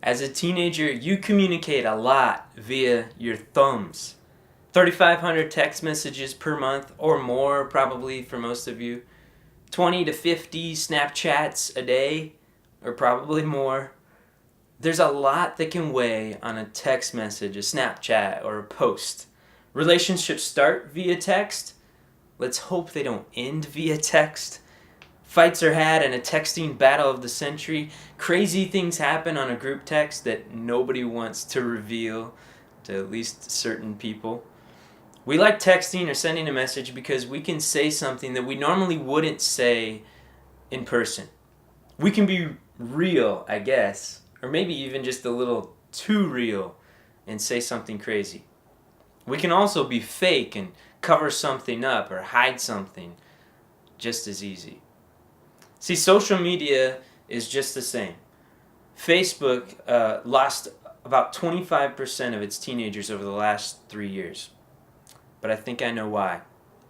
As a teenager, you communicate a lot via your thumbs. 3,500 text messages per month or more, probably for most of you. 20 to 50 Snapchats a day, or probably more. There's a lot that can weigh on a text message, a Snapchat, or a post. Relationships start via text. Let's hope they don't end via text. Fights are had in a texting battle of the century. Crazy things happen on a group text that nobody wants to reveal to at least certain people. We like texting or sending a message because we can say something that we normally wouldn't say in person. We can be real, I guess, or maybe even just a little too real and say something crazy. We can also be fake and cover something up or hide something just as easy. See, social media is just the same. Facebook lost about 25% of its teenagers over the last 3 years. But I think I know why.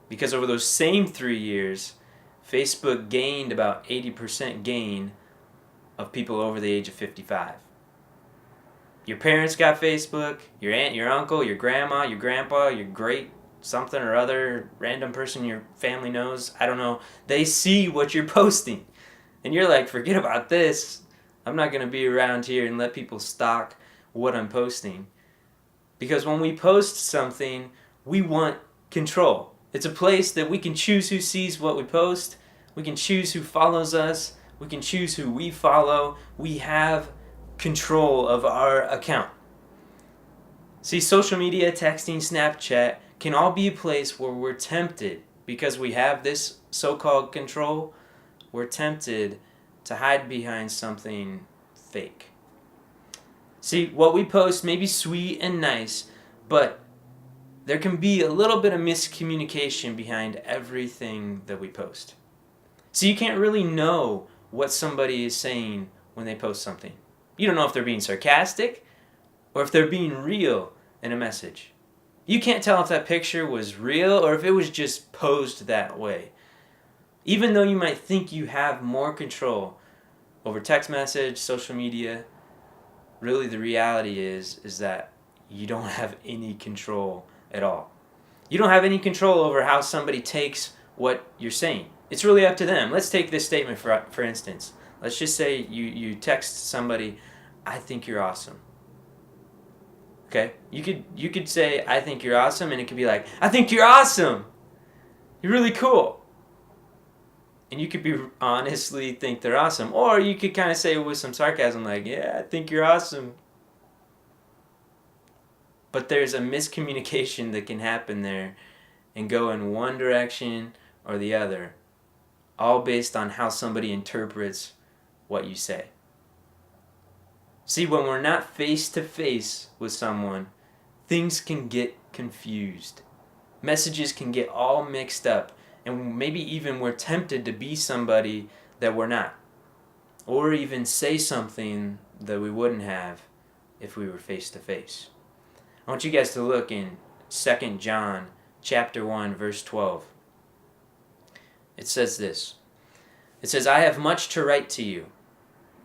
Because over those same 3 years, Facebook gained about 80% gain of people over the age of 55. Your parents got Facebook, your aunt, your uncle, your grandma, your grandpa, your great something or other random person your family knows, I don't know, they see what you're posting. And you're like, forget about this. I'm not going to be around here and let people stalk what I'm posting. Because when we post something, we want control. It's a place that we can choose who sees what we post. We can choose who follows us. We can choose who we follow. We have control of our account. See, social media, texting, Snapchat can all be a place where we're tempted, because we have this so-called control, we're tempted to hide behind something fake. See, what we post may be sweet and nice, but there can be a little bit of miscommunication behind everything that we post. So you can't really know what somebody is saying when they post something. You don't know if they're being sarcastic or if they're being real in a message. You can't tell if that picture was real or if it was just posed that way. Even though you might think you have more control over text message, social media, really the reality is that you don't have any control at all. You don't have any control over how somebody takes what you're saying. It's really up to them. Let's take this statement for instance. Let's just say you text somebody, I think you're awesome. Okay? You could say, I think you're awesome, and it could be like, I think you're awesome! You're really cool. And you could be honestly think they're awesome. Or you could kind of say with some sarcasm like, yeah, I think you're awesome. But there's a miscommunication that can happen there and go in one direction or the other, all based on how somebody interprets what you say. See, when we're not face to face with someone, things can get confused. Messages can get all mixed up, and maybe even we're tempted to be somebody that we're not, or even say something that we wouldn't have if we were face to face. I want you guys to look in 2 John chapter 1 verse 12. It says this. It says, I have much to write to you,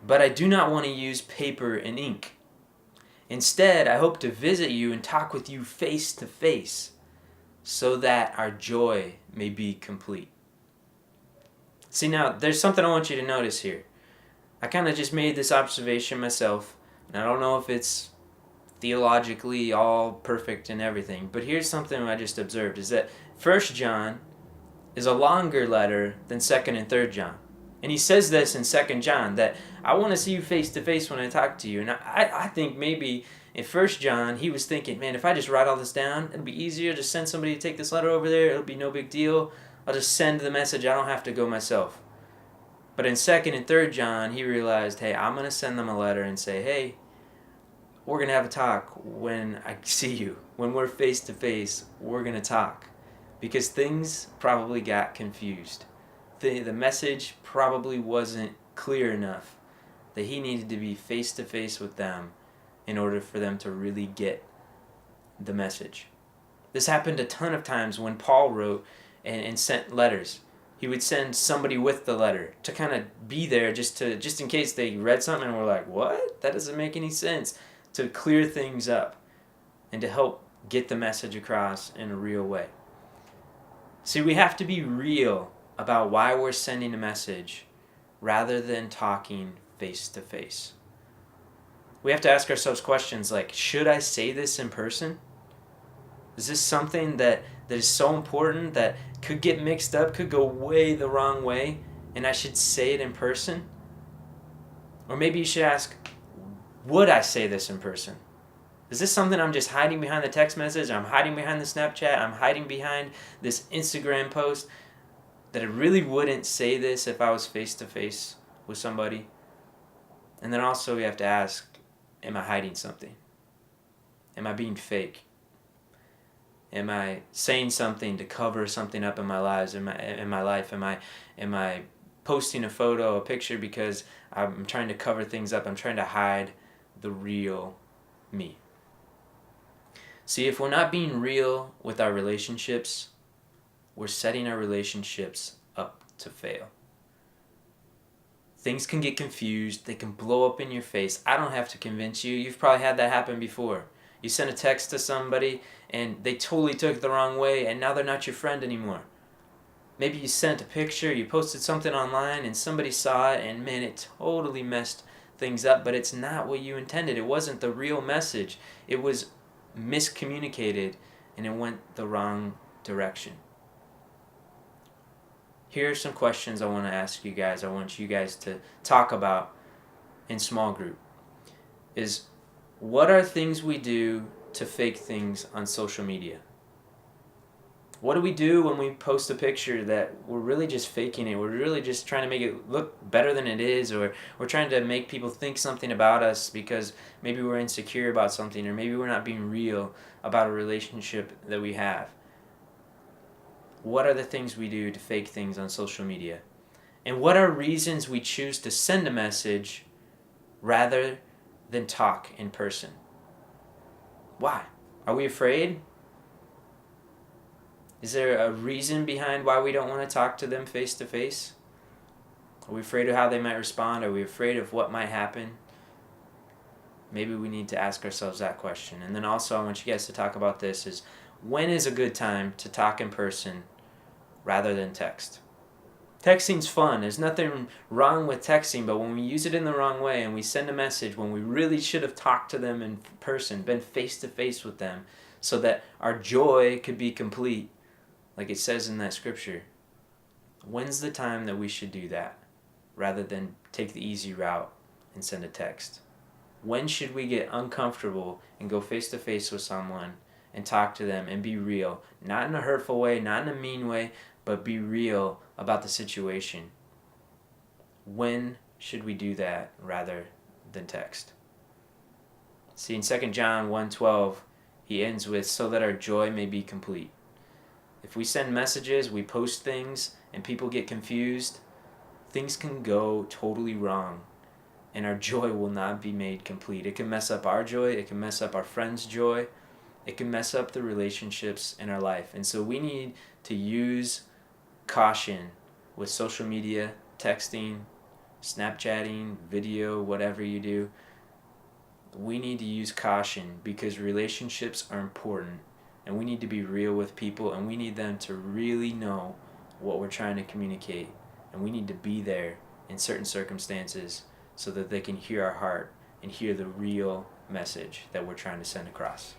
but I do not want to use paper and ink. Instead, I hope to visit you and talk with you face to face, so that our joy may be complete. See, now, there's something I want you to notice here. I kind of just made this observation myself, and I don't know if it's theologically all perfect and everything, but here's something I just observed, is that 1 John is a longer letter than 2nd and 3rd John. And he says this in 2 John, that I want to see you face to face when I talk to you. And I think maybe in 1 John, he was thinking, man, if I just write all this down, it'll be easier to send somebody to take this letter over there. It'll be no big deal. I'll just send the message. I don't have to go myself. But in 2nd and 3rd John, he realized, hey, I'm going to send them a letter and say, hey, we're going to have a talk when I see you. When we're face to face, we're going to talk. Because things probably got confused. The message probably wasn't clear enough that he needed to be face to face with them in order for them to really get the message. This happened a ton of times when Paul wrote and sent letters. He would send somebody with the letter to kind of be there just in case they read something and were like, what? That doesn't make any sense. To clear things up and to help get the message across in a real way. See, we have to be real about why we're sending a message rather than talking face to face. We have to ask ourselves questions like, should I say this in person? Is this something that is so important that could get mixed up, could go way the wrong way, and I should say it in person? Or maybe you should ask, would I say this in person? Is this something I'm just hiding behind the text message? I'm hiding behind the Snapchat? I'm hiding behind this Instagram post? That I really wouldn't say this if I was face to face with somebody? And then also we have to ask, am I hiding something? Am I being fake? Am I saying something to cover something up in my lives, in my life? Am I posting a photo, a picture because I'm trying to cover things up? I'm trying to hide the real me. See, if we're not being real with our relationships, we're setting our relationships up to fail. Things can get confused. They can blow up in your face. I don't have to convince you. You've probably had that happen before. You sent a text to somebody and they totally took it the wrong way and now they're not your friend anymore. Maybe you sent a picture, you posted something online and somebody saw it and man, it totally messed things up, but it's not what you intended. It wasn't the real message. It was miscommunicated and it went the wrong direction. Here are some questions I want to ask you guys. I want you guys to talk about in small group. What are things we do to fake things on social media? What do we do when we post a picture that we're really just faking it? We're really just trying to make it look better than it is, or we're trying to make people think something about us because maybe we're insecure about something, or maybe we're not being real about a relationship that we have. What are the things we do to fake things on social media? And what are reasons we choose to send a message rather than talk in person? Why? Are we afraid? Is there a reason behind why we don't want to talk to them face to face? Are we afraid of how they might respond? Are we afraid of what might happen? Maybe we need to ask ourselves that question. And then also I want you guys to talk about this is, when is a good time to talk in person rather than text? Texting's fun. There's nothing wrong with texting, but when we use it in the wrong way and we send a message when we really should have talked to them in person, been face to face with them, so that our joy could be complete, like it says in that scripture, when's the time that we should do that rather than take the easy route and send a text? When should we get uncomfortable and go face to face with someone and talk to them and be real? Not in a hurtful way, not in a mean way, but be real about the situation. When should we do that rather than text? See, in 2 John 1:12, he ends with, so that our joy may be complete. If we send messages, we post things, and people get confused, things can go totally wrong, and our joy will not be made complete. It can mess up our joy, it can mess up our friends' joy, it can mess up the relationships in our life. And so we need to use caution with social media, texting, Snapchatting, video, whatever you do. We need to use caution because relationships are important and we need to be real with people and we need them to really know what we're trying to communicate, and we need to be there in certain circumstances so that they can hear our heart and hear the real message that we're trying to send across.